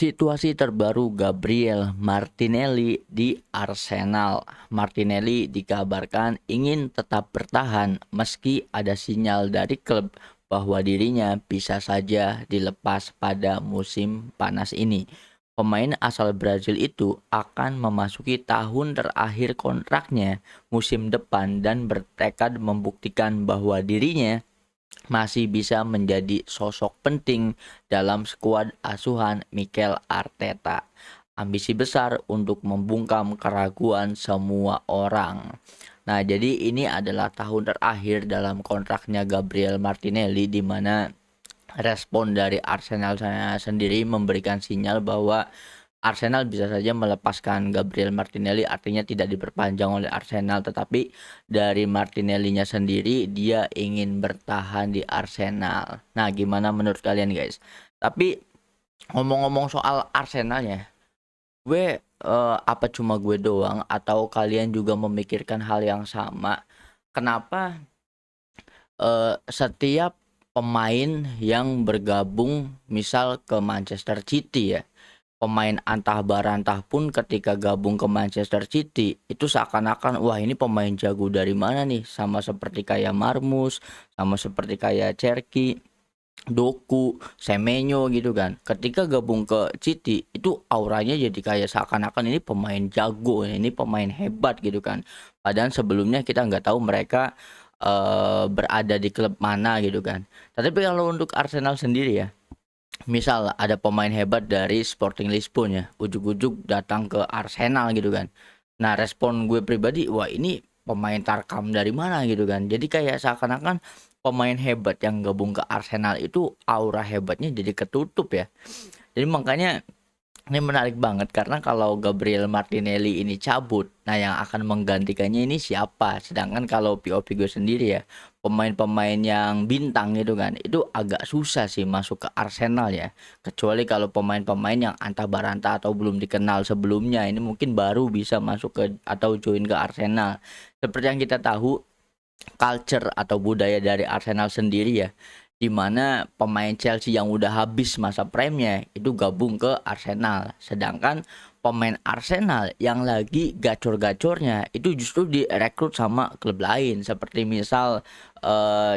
Situasi terbaru Gabriel Martinelli di Arsenal. Martinelli dikabarkan ingin tetap bertahan meski ada sinyal dari klub bahwa dirinya bisa saja dilepas pada musim panas ini. Pemain asal Brazil itu akan memasuki tahun terakhir kontraknya musim depan dan bertekad membuktikan bahwa dirinya masih bisa menjadi sosok penting dalam skuad asuhan Mikel Arteta. Ambisi besar untuk membungkam keraguan semua orang. Nah, jadi ini adalah tahun terakhir dalam kontraknya Gabriel Martinelli, di mana respon dari Arsenal saya sendiri memberikan sinyal bahwa Arsenal bisa saja melepaskan Gabriel Martinelli, artinya tidak diperpanjang oleh Arsenal, tetapi dari Martinelli-nya sendiri dia ingin bertahan di Arsenal. Nah, gimana menurut kalian guys? Tapi ngomong-ngomong soal Arsenalnya, apa cuma gue doang atau kalian juga memikirkan hal yang sama? Kenapa setiap pemain yang bergabung misal ke Manchester City ya, pemain antah barantah pun ketika gabung ke Manchester City itu seakan-akan wah ini pemain jago dari mana nih, sama seperti kayak Marmus, sama seperti kayak Cherki, Doku, Semenyo gitu kan. Ketika gabung ke City itu auranya jadi kayak seakan-akan ini pemain jago, ini pemain hebat gitu kan. Padahal sebelumnya kita nggak tahu mereka berada di klub mana gitu kan. Tapi kalau untuk Arsenal sendiri ya, misal ada pemain hebat dari Sporting Lisbon ya, ujuk-ujuk datang ke Arsenal gitu kan. Nah, respon gue pribadi, wah ini pemain tarkam dari mana gitu kan. Jadi kayak seakan-akan pemain hebat yang gabung ke Arsenal itu aura hebatnya jadi ketutup ya. Jadi makanya ini menarik banget karena kalau Gabriel Martinelli ini cabut, nah yang akan menggantikannya ini siapa? Sedangkan kalau POV gue sendiri ya, pemain-pemain yang bintang gitu kan, itu agak susah sih masuk ke Arsenal ya. Kecuali kalau pemain-pemain yang antah baranta atau belum dikenal sebelumnya, ini mungkin baru bisa masuk ke atau join ke Arsenal. Seperti yang kita tahu, culture atau budaya dari Arsenal sendiri ya, di mana pemain Chelsea yang udah habis masa prime itu gabung ke Arsenal, sedangkan pemain Arsenal yang lagi gacor-gacornya itu justru direkrut sama klub lain, seperti misal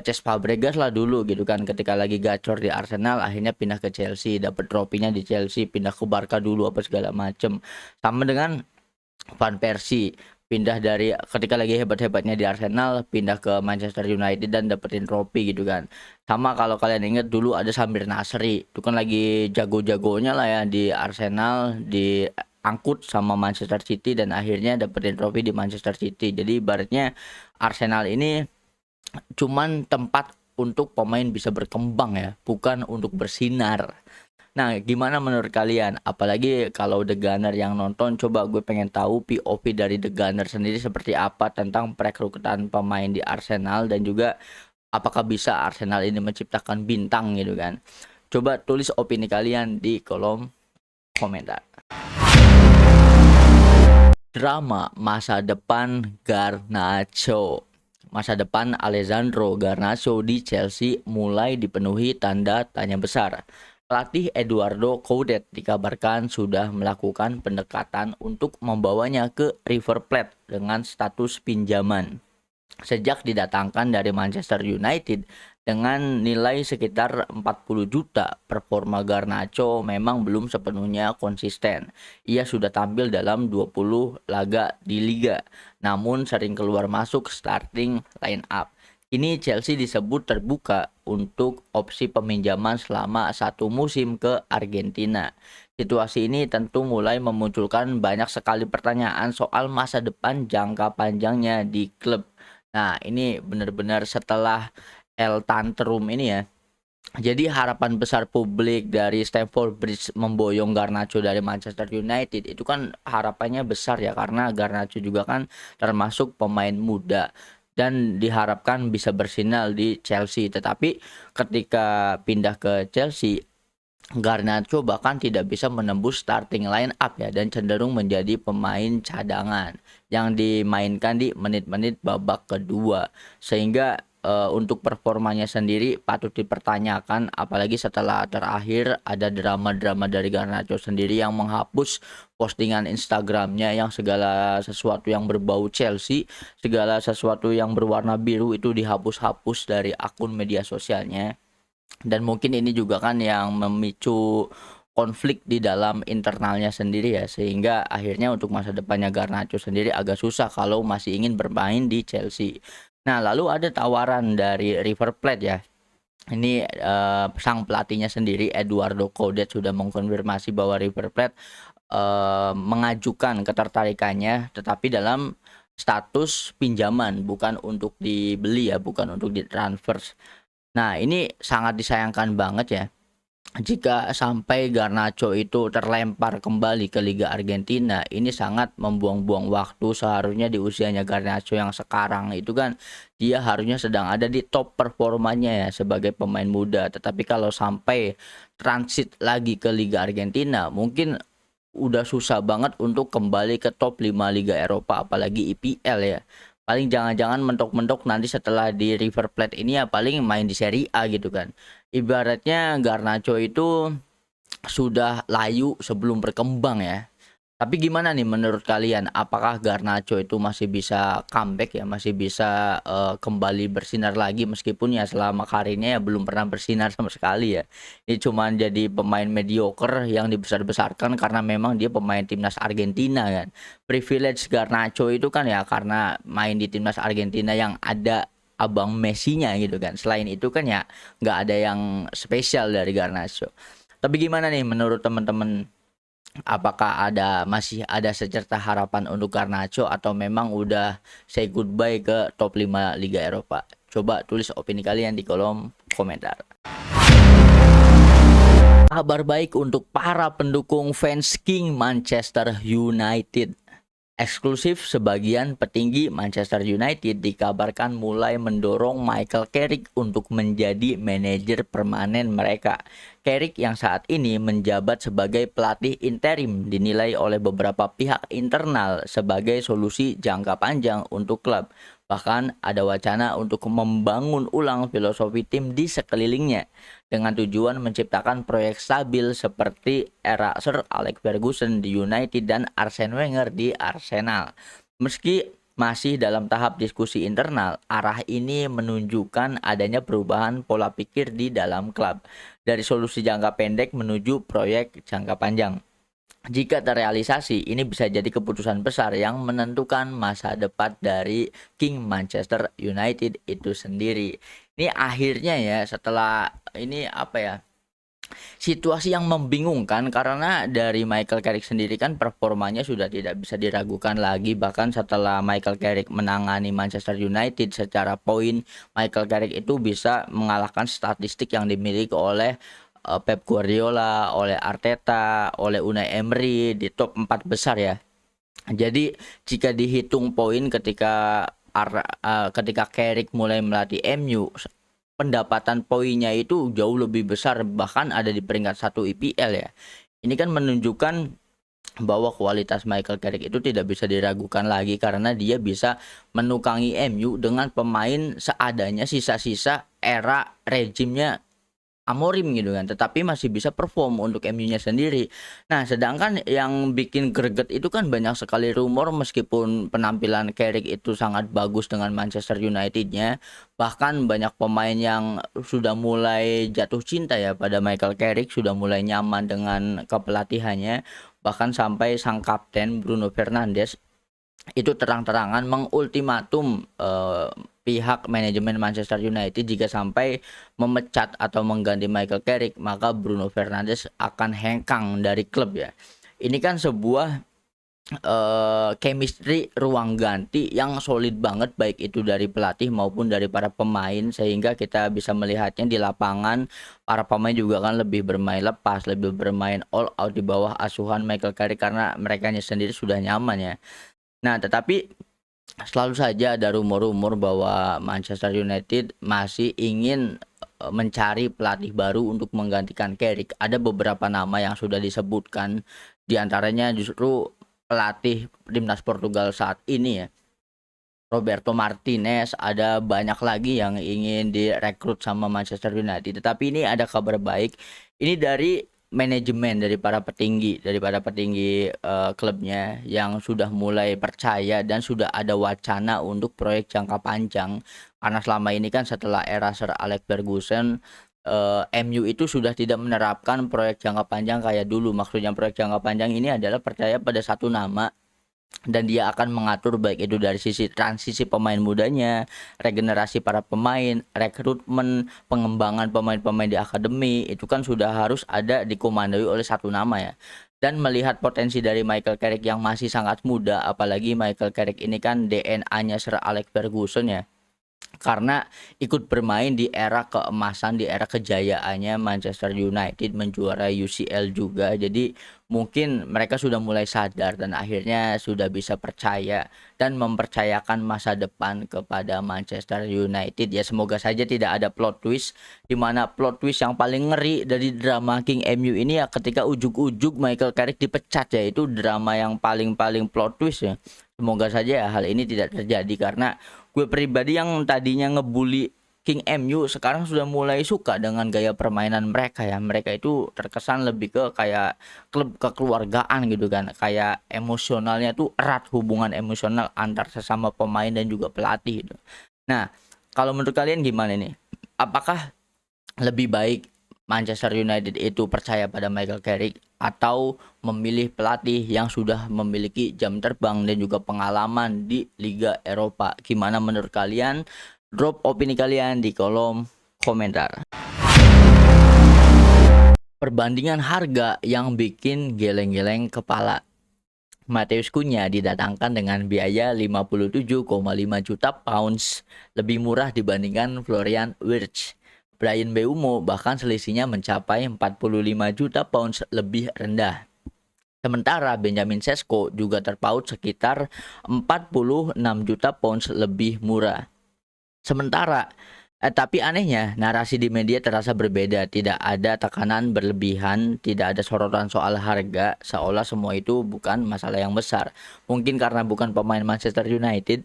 Cesc Fabregas lah dulu gitu kan, ketika lagi gacor di Arsenal akhirnya pindah ke Chelsea, dapat tropinya di Chelsea, pindah ke Barca dulu apa segala macem. Sama dengan Van Persie, pindah dari ketika lagi hebat-hebatnya di Arsenal pindah ke Manchester United dan dapetin trofi gitu kan. Sama kalau kalian ingat dulu ada Samir Nasri, itu kan lagi jago-jagonya lah ya di Arsenal, diangkut sama Manchester City dan akhirnya dapetin trofi di Manchester City. Jadi ibaratnya Arsenal ini cuman tempat untuk pemain bisa berkembang ya, bukan untuk bersinar. Nah, gimana menurut kalian? Apalagi kalau The Gunner yang nonton, coba gue pengen tahu POV dari The Gunner sendiri seperti apa tentang perekrutan pemain di Arsenal, dan juga apakah bisa Arsenal ini menciptakan bintang gitu kan. Coba tulis opini kalian di kolom komentar. Drama masa depan Garnacho. Masa depan Alessandro Garnacho di Chelsea mulai dipenuhi tanda tanya besar. Pelatih Eduardo Coudet dikabarkan sudah melakukan pendekatan untuk membawanya ke River Plate dengan status pinjaman. Sejak didatangkan dari Manchester United dengan nilai sekitar 40 juta, performa Garnacho memang belum sepenuhnya konsisten. Ia sudah tampil dalam 20 laga di liga, namun sering keluar masuk starting line up. Ini Chelsea disebut terbuka untuk opsi peminjaman selama satu musim ke Argentina. Situasi ini tentu mulai memunculkan banyak sekali pertanyaan soal masa depan jangka panjangnya di klub. Nah, ini benar-benar setelah El Tantrum ini ya. Jadi harapan besar publik dari Stamford Bridge memboyong Garnacho dari Manchester United itu kan harapannya besar ya, karena Garnacho juga kan termasuk pemain muda dan diharapkan bisa bersinar di Chelsea. Tetapi ketika pindah ke Chelsea, Garnacho bahkan tidak bisa menembus starting line up ya, dan cenderung menjadi pemain cadangan yang dimainkan di menit-menit babak kedua, sehingga untuk performanya sendiri patut dipertanyakan, apalagi setelah terakhir ada drama-drama dari Garnacho sendiri yang menghapus postingan Instagramnya yang segala sesuatu yang berbau Chelsea, segala sesuatu yang berwarna biru itu dihapus-hapus dari akun media sosialnya. Dan mungkin ini juga kan yang memicu konflik di dalam internalnya sendiri ya, sehingga akhirnya untuk masa depannya Garnacho sendiri agak susah kalau masih ingin bermain di Chelsea. Nah, lalu ada tawaran dari River Plate ya. Ini sang pelatihnya sendiri Eduardo Coudet sudah mengkonfirmasi bahwa River Plate mengajukan ketertarikannya, tetapi dalam status pinjaman, bukan untuk dibeli ya, bukan untuk ditransfer. Nah, ini sangat disayangkan banget ya, jika sampai Garnacho itu terlempar kembali ke Liga Argentina. Ini sangat membuang-buang waktu. Seharusnya di usianya Garnacho yang sekarang itu kan dia harusnya sedang ada di top performanya ya sebagai pemain muda. Tetapi kalau sampai transit lagi ke Liga Argentina, mungkin udah susah banget untuk kembali ke top 5 Liga Eropa, apalagi IPL ya. Paling jangan-jangan mentok-mentok nanti setelah di River Plate ini ya paling main di Serie A gitu kan. Ibaratnya Garnacho itu sudah layu sebelum berkembang ya. Tapi gimana nih menurut kalian? Apakah Garnacho itu masih bisa comeback ya, masih bisa kembali bersinar lagi meskipun ya selama karirnya ya belum pernah bersinar sama sekali ya. Ini cuman jadi pemain mediocre yang dibesar-besarkan karena memang dia pemain timnas Argentina kan. Privilege Garnacho itu kan ya karena main di timnas Argentina yang ada abang Messi-nya gitu kan. Selain itu kan ya nggak ada yang spesial dari Garnacho. Tapi gimana nih menurut teman-teman? Apakah masih ada secerca harapan untuk Garnacho atau memang udah say goodbye ke top 5 Liga Eropa? Coba tulis opini kalian di kolom komentar. Kabar baik untuk para pendukung fans King Manchester United. Eksklusif, sebagian petinggi Manchester United dikabarkan mulai mendorong Michael Carrick untuk menjadi manajer permanen mereka. Carrick yang saat ini menjabat sebagai pelatih interim dinilai oleh beberapa pihak internal sebagai solusi jangka panjang untuk klub. Bahkan ada wacana untuk membangun ulang filosofi tim di sekelilingnya dengan tujuan menciptakan proyek stabil seperti era Sir Alex Ferguson di United dan Arsene Wenger di Arsenal. Meski masih dalam tahap diskusi internal, arah ini menunjukkan adanya perubahan pola pikir di dalam klub dari solusi jangka pendek menuju proyek jangka panjang. Jika terrealisasi, ini bisa jadi keputusan besar yang menentukan masa depan dari King Manchester United itu sendiri. Ini akhirnya ya setelah ini apa ya? Situasi yang membingungkan karena dari Michael Carrick sendiri kan performanya sudah tidak bisa diragukan lagi, bahkan setelah Michael Carrick menangani Manchester United secara poin, Michael Carrick itu bisa mengalahkan statistik yang dimiliki oleh Pep Guardiola, oleh Arteta, oleh Unai Emery di top 4 besar ya. Jadi jika dihitung poin ketika Carrick mulai melatih MU, pendapatan poinnya itu jauh lebih besar, bahkan ada di peringkat 1 IPL ya. Ini kan menunjukkan bahwa kualitas Michael Carrick itu tidak bisa diragukan lagi karena dia bisa menukangi MU dengan pemain seadanya, sisa-sisa era rejimnya Amorim gitu kan, tetapi masih bisa perform untuk MU-nya sendiri. Nah, sedangkan yang bikin greget itu kan banyak sekali rumor meskipun penampilan Carrick itu sangat bagus dengan Manchester United-nya, bahkan banyak pemain yang sudah mulai jatuh cinta ya pada Michael Carrick, sudah mulai nyaman dengan kepelatihannya, bahkan sampai sang kapten Bruno Fernandes itu terang-terangan mengultimatum pihak manajemen Manchester United jika sampai memecat atau mengganti Michael Carrick maka Bruno Fernandes akan hengkang dari klub ya. Ini kan sebuah chemistry ruang ganti yang solid banget baik itu dari pelatih maupun dari para pemain, sehingga kita bisa melihatnya di lapangan para pemain juga kan lebih bermain lepas, lebih bermain all out di bawah asuhan Michael Carrick karena mereka sendiri sudah nyaman ya. Nah, tetapi selalu saja ada rumor-rumor bahwa Manchester United masih ingin mencari pelatih baru untuk menggantikan Carrick. Ada beberapa nama yang sudah disebutkan, di antaranya justru pelatih timnas Portugal saat ini ya, Roberto Martinez, ada banyak lagi yang ingin direkrut sama Manchester United. Tetapi ini ada kabar baik. Ini dari manajemen, dari para petinggi klubnya yang sudah mulai percaya dan sudah ada wacana untuk proyek jangka panjang. Karena selama ini kan setelah era Sir Alex Ferguson, MU itu sudah tidak menerapkan proyek jangka panjang kayak dulu. Maksudnya proyek jangka panjang ini adalah percaya pada satu nama dan dia akan mengatur baik itu dari sisi transisi pemain mudanya, regenerasi para pemain, rekrutmen, pengembangan pemain-pemain di akademi, itu kan sudah harus ada dikomandoi oleh satu nama ya. Dan melihat potensi dari Michael Carrick yang masih sangat muda, apalagi Michael Carrick ini kan DNA-nya Sir Alex Ferguson ya, karena ikut bermain di era keemasan, di era kejayaannya Manchester United, menjuarai UCL juga. Jadi mungkin mereka sudah mulai sadar dan akhirnya sudah bisa percaya dan mempercayakan masa depan kepada Manchester United. Ya semoga saja tidak ada plot twist, di mana plot twist yang paling ngeri dari drama King MU ini ya ketika ujuk-ujuk Michael Carrick dipecat, ya itu drama yang paling plot twist ya. Semoga saja hal ini tidak terjadi, karena gue pribadi yang tadinya ngebully King MU sekarang sudah mulai suka dengan gaya permainan mereka ya. Mereka itu terkesan lebih ke kayak klub kekeluargaan gitu kan. Kayak emosionalnya tuh erat, hubungan emosional antar sesama pemain dan juga pelatih gitu. Nah, kalau menurut kalian gimana nih? Apakah lebih baik Manchester United itu percaya pada Michael Carrick atau memilih pelatih yang sudah memiliki jam terbang dan juga pengalaman di Liga Eropa? Gimana menurut kalian? Drop opini kalian di kolom komentar. Perbandingan harga yang bikin geleng-geleng kepala. Mateus Cunha didatangkan dengan biaya 57,5 juta pounds, lebih murah dibandingkan Florian Wirtz. Bryan Mbeumo bahkan selisihnya mencapai 45 juta pounds, lebih rendah. Sementara Benjamin Sesko juga terpaut sekitar 46 juta pounds, lebih murah. Tapi anehnya narasi di media terasa berbeda. Tidak ada tekanan berlebihan, tidak ada sorotan soal harga, seolah semua itu bukan masalah yang besar. Mungkin karena bukan pemain Manchester United,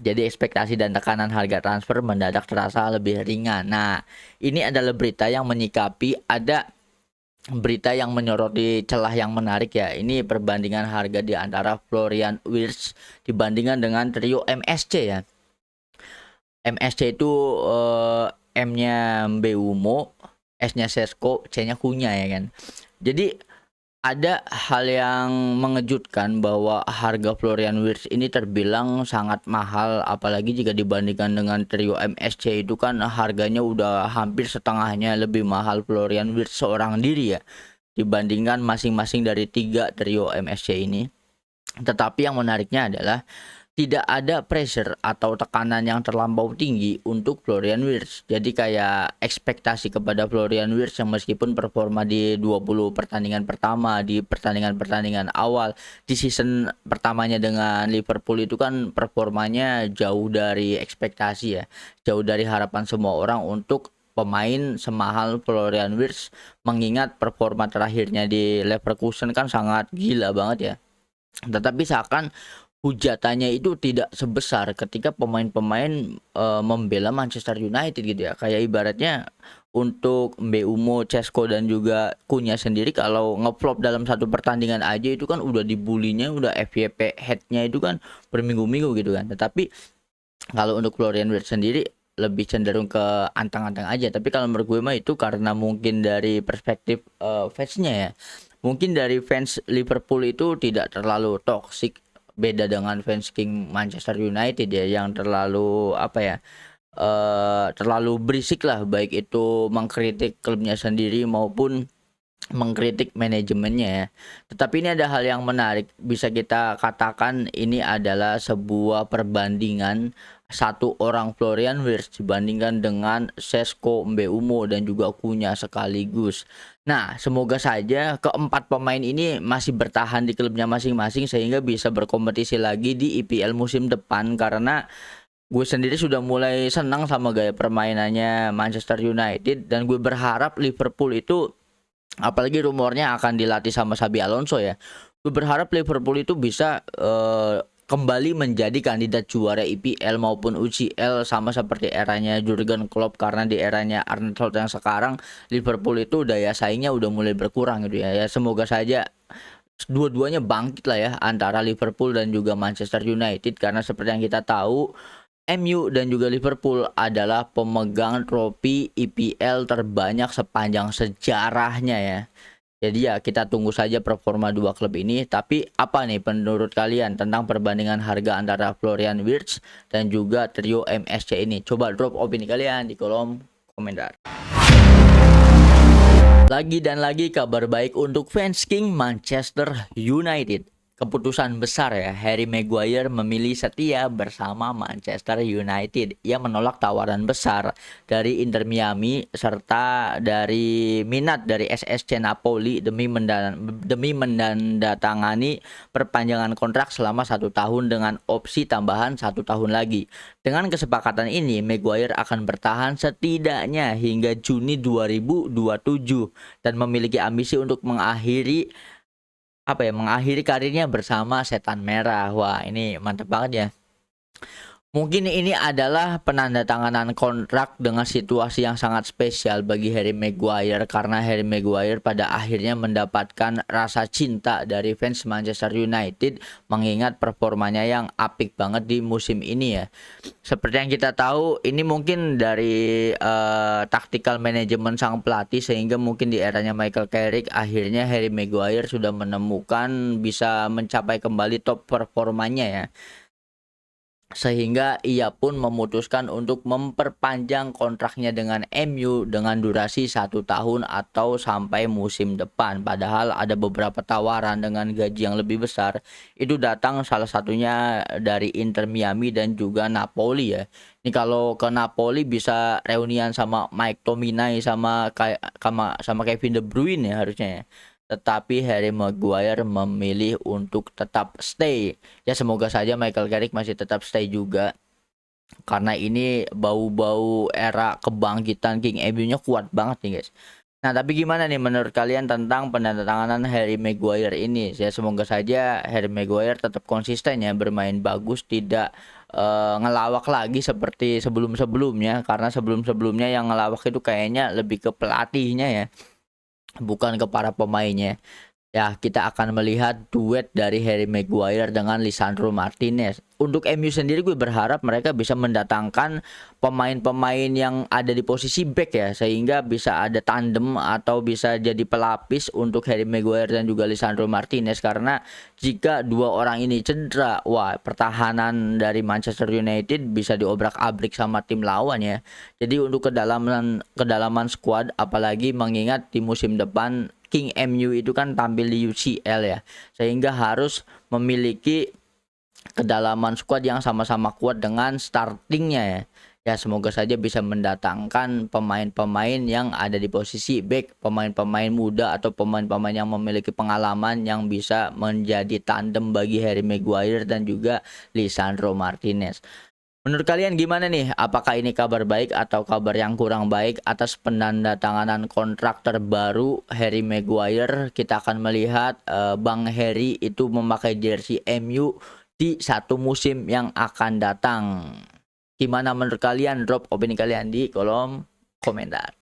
jadi ekspektasi dan tekanan harga transfer mendadak terasa lebih ringan. Nah, ini adalah berita yang menyikapi, ada berita yang menyoroti celah yang menarik ya. Ini perbandingan harga di antara Florian Wirtz dibandingkan dengan trio MSC ya. MSC itu M-nya Mbeumo, S-nya Sesko, C-nya Cunha ya kan. Jadi ada hal yang mengejutkan bahwa harga Florian Wirtz ini terbilang sangat mahal, apalagi jika dibandingkan dengan trio MSC itu kan harganya udah hampir setengahnya lebih mahal Florian Wirtz seorang diri ya, dibandingkan masing-masing dari tiga trio MSC ini. Tetapi yang menariknya adalah tidak ada pressure atau tekanan yang terlampau tinggi untuk Florian Wirtz. Jadi kayak ekspektasi kepada Florian Wirtz yang meskipun performa di 20 pertandingan pertama, di pertandingan-pertandingan awal di season pertamanya dengan Liverpool itu kan performanya jauh dari ekspektasi ya. Jauh dari harapan semua orang untuk pemain semahal Florian Wirtz, mengingat performa terakhirnya di Leverkusen kan sangat gila banget ya. Tetapi seakan hujatannya itu tidak sebesar ketika pemain-pemain membela Manchester United gitu ya. Kayak ibaratnya untuk Mbeumo, Cesko dan juga Cunha sendiri kalau ngeflop dalam satu pertandingan aja itu kan udah dibulinya, udah FYP headnya itu kan berminggu-minggu gitu kan. Tetapi kalau untuk Florian Wirtz sendiri lebih cenderung ke antang-antang aja. Tapi kalau menurut gue mah itu karena mungkin dari perspektif fansnya ya. Mungkin dari fans Liverpool itu tidak terlalu toksik, beda dengan fans King Manchester United ya yang terlalu terlalu berisik lah, baik itu mengkritik klubnya sendiri maupun mengkritik manajemennya ya. Tetapi ini ada hal yang menarik, bisa kita katakan ini adalah sebuah perbandingan satu orang Florian Wirtz dibandingkan dengan Sesko, Mbeumo dan juga Cunha sekaligus. Nah, semoga saja keempat pemain ini masih bertahan di klubnya masing-masing sehingga bisa berkompetisi lagi di IPL musim depan, karena gue sendiri sudah mulai senang sama gaya permainannya Manchester United dan gue berharap Liverpool itu, apalagi rumornya akan dilatih sama Xabi Alonso ya. Gue berharap Liverpool itu bisa kembali menjadi kandidat juara IPL maupun UCL sama seperti eranya Jurgen Klopp, karena di eranya Arne Slot yang sekarang Liverpool itu daya saingnya udah mulai berkurang gitu ya. Ya semoga saja dua-duanya bangkit lah ya antara Liverpool dan juga Manchester United, karena seperti yang kita tahu MU dan juga Liverpool adalah pemegang trofi IPL terbanyak sepanjang sejarahnya ya. Jadi ya kita tunggu saja performa dua klub ini. Tapi apa nih menurut kalian tentang perbandingan harga antara Florian Wirtz dan juga trio MSC ini? Coba drop opini kalian di kolom komentar. Lagi dan lagi kabar baik untuk fans King Manchester United. Keputusan besar ya, Harry Maguire memilih setia bersama Manchester United. Ia menolak tawaran besar dari Inter Miami serta dari minat dari SSC Napoli demi menandatangani perpanjangan kontrak selama 1 tahun dengan opsi tambahan 1 tahun lagi. Dengan kesepakatan ini, Maguire akan bertahan setidaknya hingga Juni 2027 dan memiliki ambisi untuk mengakhiri karirnya bersama Setan Merah. Wah, ini mantap banget ya. Mungkin ini adalah penandatanganan kontrak dengan situasi yang sangat spesial bagi Harry Maguire, karena Harry Maguire pada akhirnya mendapatkan rasa cinta dari fans Manchester United mengingat performanya yang apik banget di musim ini ya. Seperti yang kita tahu, ini mungkin dari tactical management sang pelatih, sehingga mungkin di eranya Michael Carrick akhirnya Harry Maguire sudah menemukan bisa mencapai kembali top performanya ya, sehingga ia pun memutuskan untuk memperpanjang kontraknya dengan MU dengan durasi 1 tahun atau sampai musim depan. Padahal ada beberapa tawaran dengan gaji yang lebih besar, itu datang salah satunya dari Inter Miami dan juga Napoli ya. Ini kalau ke Napoli bisa reunian sama Mike Tominay sama Kevin De Bruyne ya harusnya ya. Tetapi Harry Maguire memilih untuk tetap stay. Ya semoga saja Michael Carrick masih tetap stay juga, karena ini bau-bau era kebangkitan King MU-nya kuat banget nih guys. Nah tapi gimana nih menurut kalian tentang penandatanganan Harry Maguire ini? Ya semoga saja Harry Maguire tetap konsisten ya bermain bagus, tidak ngelawak lagi seperti sebelum-sebelumnya, karena sebelum-sebelumnya yang ngelawak itu kayaknya lebih ke pelatihnya ya, bukan ke para pemainnya. Ya, kita akan melihat duet dari Harry Maguire dengan Lisandro Martinez. Untuk MU sendiri gue berharap mereka bisa mendatangkan pemain-pemain yang ada di posisi back ya, sehingga bisa ada tandem atau bisa jadi pelapis untuk Harry Maguire dan juga Lisandro Martinez, karena jika dua orang ini cedera, wah pertahanan dari Manchester United bisa diobrak-abrik sama tim lawan ya. Jadi untuk kedalaman squad, apalagi mengingat di musim depan King MU itu kan tampil di UCL ya, sehingga harus memiliki kedalaman squad yang sama-sama kuat dengan startingnya ya. Ya semoga saja bisa mendatangkan pemain-pemain yang ada di posisi back, pemain-pemain muda atau pemain-pemain yang memiliki pengalaman yang bisa menjadi tandem bagi Harry Maguire dan juga Lisandro Martinez. Menurut kalian gimana nih? Apakah ini kabar baik atau kabar yang kurang baik atas penandatanganan kontrak terbaru Harry Maguire? Kita akan melihat Bang Harry itu memakai jersey MU di 1 musim yang akan datang. Gimana menurut kalian? Drop opini kalian di kolom komentar.